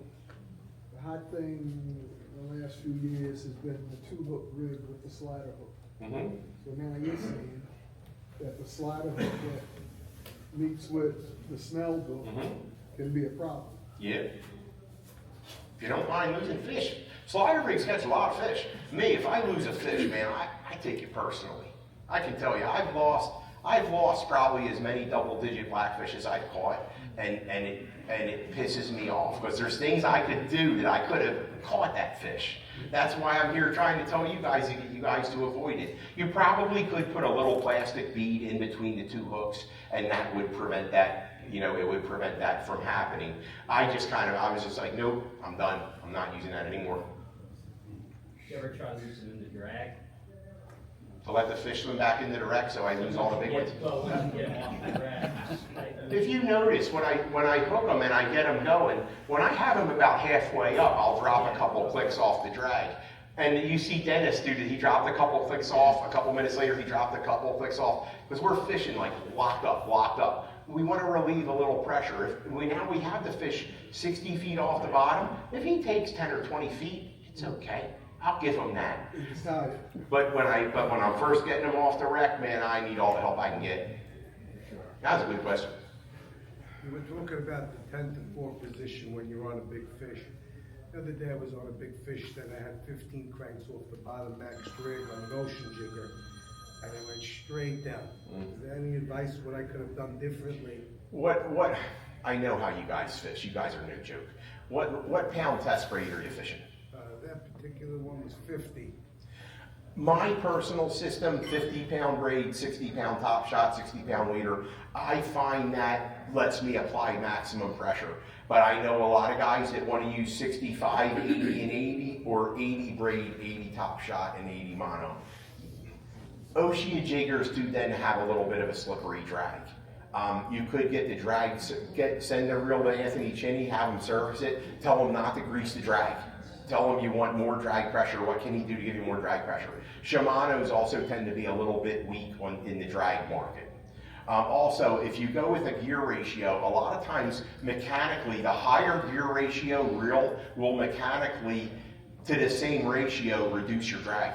Speaker 5: The hot thing in the last few years has been the 2-hook rig with the slider hook.
Speaker 1: Mm-hmm.
Speaker 5: So now you're saying that the slider hook that meets with the snell hook can be a problem.
Speaker 1: Yeah. If you don't mind losing fish, slider rigs catch a lot of fish. Me, if I lose a fish, man, I take it personally. I can tell you, I've lost probably as many double-digit blackfish as I've caught, and it pisses me off because there's things I could do that I could have caught that fish. That's why I'm here trying to tell you guys to get you guys to avoid it. You probably could put a little plastic bead in between the 2 hooks, and that would prevent that. You know, it would prevent that from happening. I was just like, nope, I'm done. I'm not using that anymore.
Speaker 6: You ever try loosening in the drag?
Speaker 1: To let the fish swim back into the wreck so I lose all the big ones.
Speaker 6: Well, we get them off the drag.
Speaker 1: If you notice, when I hook them and I get them going, when I have them about halfway up, I'll drop a couple clicks off the drag. And you see Dennis do that. He dropped a couple clicks off. A couple minutes later, he dropped a couple clicks off. Because we're fishing like locked up. We want to relieve a little pressure. Now we have the fish 60 feet off the bottom. If he takes 10 or 20 feet, it's okay. I'll give him that.
Speaker 5: It's tired.
Speaker 1: But when I'm first getting them off the wreck, man, I need all the help I can get. That was a good question.
Speaker 7: We were talking about the 10 to 4 position when you're on a big fish. The other day I was on a big fish that I had 15 cranks off the bottom max rig on an ocean jigger, and it went straight down. Is there any advice what I could have done differently?
Speaker 1: What? I know how you guys fish. You guys are no joke. What pound test braid are you fishing?
Speaker 7: That particular one was 50.
Speaker 1: My personal system, 50-pound braid, 60-pound top shot, 60-pound leader, I find that lets me apply maximum pressure. But I know a lot of guys that want to use 65, 80, and 80, or 80 braid, 80 top shot, and 80 mono. Ocean jiggers do then have a little bit of a slippery drag. You could get the drag, send the reel to Anthony Chinney, have him service it, tell him not to grease the drag. Tell him you want more drag pressure. What can he do to give you more drag pressure? Shimano's also tend to be a little bit weak in the drag market. Also, if you go with a gear ratio, a lot of times mechanically, the higher gear ratio reel will mechanically, to the same ratio, reduce your drag.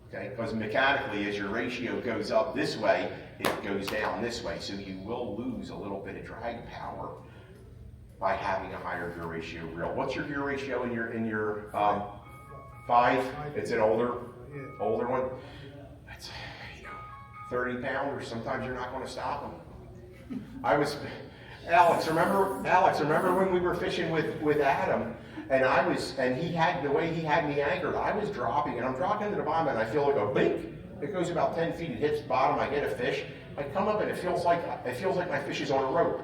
Speaker 1: Okay, because mechanically, as your ratio goes up this way, it goes down this way. So you will lose a little bit of drag power by having a higher gear ratio reel. What's your gear ratio in your 5? It's an older one. That's 30 pounders. Sometimes you're not going to stop them. Alex, remember when we were fishing with Adam, and he had the way he had me anchored. I was dropping, and I'm dropping to the bottom, and I feel like a blink. It goes about 10 feet. It hits the bottom. I get a fish. I come up, and it feels like my fish is on a rope.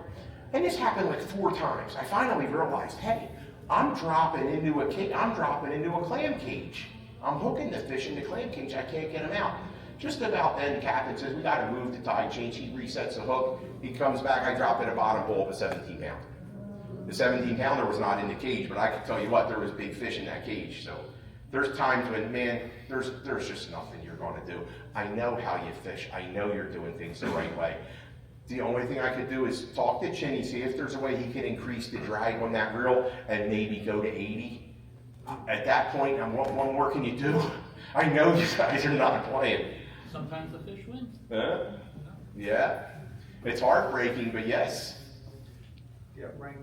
Speaker 1: And this happened like 4 times. I finally realized, hey, I'm dropping into a clam cage. I'm hooking the fish in the clam cage. I can't get him out. Just about then, Captain says, we got to move the tide change. He resets the hook. He comes back. I drop in a bottom bowl of a 17-pounder. The 17-pounder was not in the cage, but I can tell you what, there was big fish in that cage. So there's times when, man, there's just nothing you're going to do. I know how you fish. I know you're doing things the right way. The only thing I could do is talk to Chinny, see if there's a way he can increase the drag on that reel and maybe go to 80. At that point, what more can you do? I know you guys are not playing.
Speaker 4: Sometimes the fish wins.
Speaker 1: Yeah. It's heartbreaking, but yes.
Speaker 8: Yeah, Frank,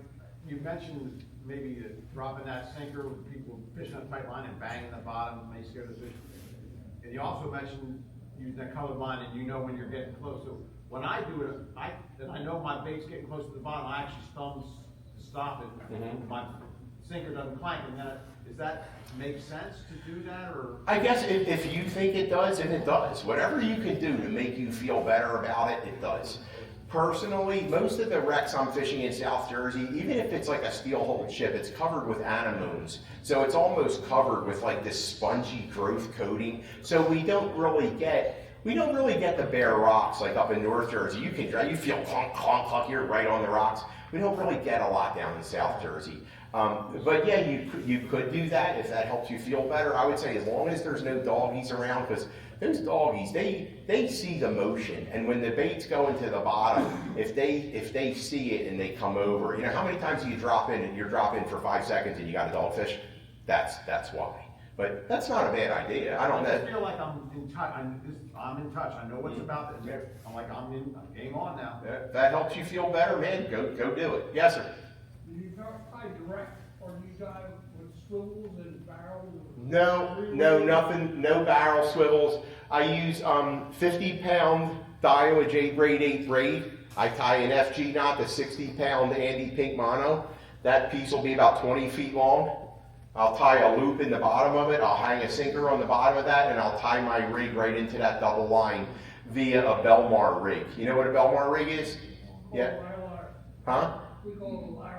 Speaker 8: you mentioned maybe dropping that sinker with people fishing on the pipeline and banging the bottom may scare the fish. And you also mentioned using that colored line and you know when you're getting close. So when I do it, and I know my bait's getting close to the bottom, I actually thumbs to stop it.
Speaker 1: Mm-hmm.
Speaker 8: My sinker doesn't clank, and then does that make sense to do that, or?
Speaker 1: I guess if you think it does, and it does. Whatever you can do to make you feel better about it, it does. Personally, most of the wrecks I'm fishing in South Jersey, even if it's like a steel-hulled ship, it's covered with anemones. So it's almost covered with like this spongy growth coating. So we don't really get the bare rocks like up in North Jersey. You feel clunk, clunk, clunk, you're right on the rocks. We don't really get a lot down in South Jersey. But yeah, you could do that if that helps you feel better. I would say as long as there's no doggies around, because those doggies, they see the motion, and when the bait's going to the bottom, if they see it and they come over, you know how many times do you drop in and you're dropping for 5 seconds and you got a dogfish? That's why. But that's not a bad idea. I don't know.
Speaker 8: I just feel like I'm in touch. I'm in touch. I know what's about it. I'm like I'm game on now.
Speaker 1: Yeah, if that helps you feel better, man, go do it. Yes, sir.
Speaker 9: Do you tie direct, or do you tie with swivels and barrels?
Speaker 1: No, nothing, no barrel swivels. I use 50-pound Daiwa J grade 8 braid. I tie an FG knot to 60-pound Andy Pink mono. That piece will be about 20 feet long. I'll tie a loop in the bottom of it. I'll hang a sinker on the bottom of that, and I'll tie my rig right into that double line via a Belmar rig. You know what a Belmar rig is? Yeah. Huh?
Speaker 9: We call them liar.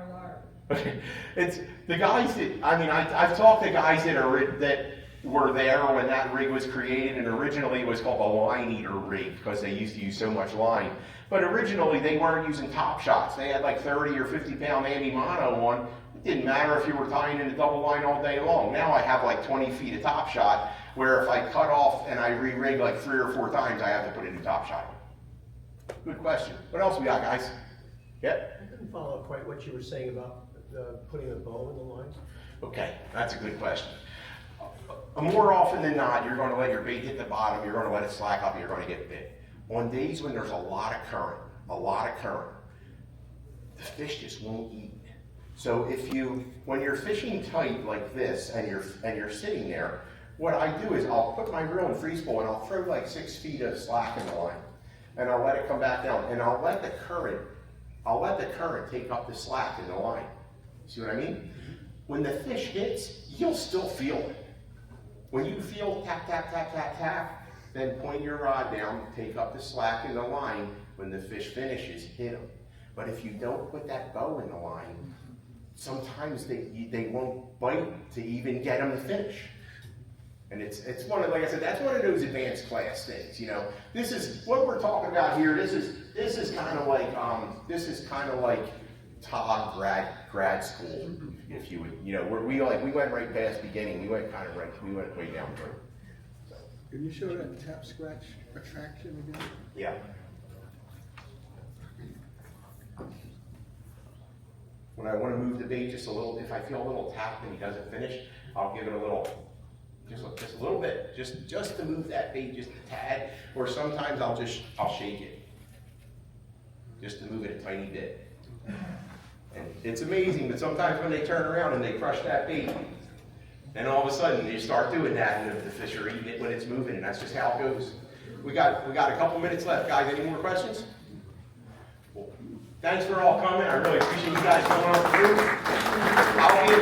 Speaker 1: It's the guys that, I've talked to guys that were there when that rig was created, and originally it was called a line eater rig because they used to use so much line. But originally they weren't using top shots. They had like 30 or 50-pound Andy mono on. It didn't matter if you were tying in a double line all day long. Now I have like 20 feet of top shot, where if I cut off and I re-rig like 3 or 4 times, I have to put a new top shot on. Good question. What else we got, guys? Yep.
Speaker 3: I didn't follow up quite what you were saying about putting a bow in the lines.
Speaker 1: Okay, that's a good question. More often than not, you're going to let your bait hit the bottom, you're going to let it slack up, you're going to get bit. On days when there's a lot of current, the fish just won't eat. So when you're fishing tight like this and you're sitting there, what I do is I'll put my reel in freeze pull and I'll throw like 6 feet of slack in the line, and I'll let it come back down, and I'll let the current take up the slack in the line. See what I mean? When the fish hits, you'll still feel it. When you feel tap, tap, tap, tap, tap, then point your rod down, take up the slack in the line. When the fish finishes, hit them. But if you don't put that bow in the line, sometimes they won't bite to even get them to finish. And it's one of, like I said, that's one of those advanced class things, you know. This is what we're talking about here. This is kind of like tautog grad school, if you would, you know, where we went right past beginning. We went way down through. So,
Speaker 5: Can you show that tap scratch attraction again?
Speaker 1: yeah. When I want to move the bait just a little, if I feel a little tap and he doesn't finish, I'll give it a little, just a little bit, just to move that bait just a tad. Or sometimes I'll shake it, just to move it a tiny bit. And it's amazing, but sometimes when they turn around and they crush that bait, and all of a sudden you start doing that, and the fish are eating it when it's moving, and that's just how it goes. We got a couple minutes left, guys. Any more questions? Thanks for all coming. I really appreciate you guys coming on through. I'll be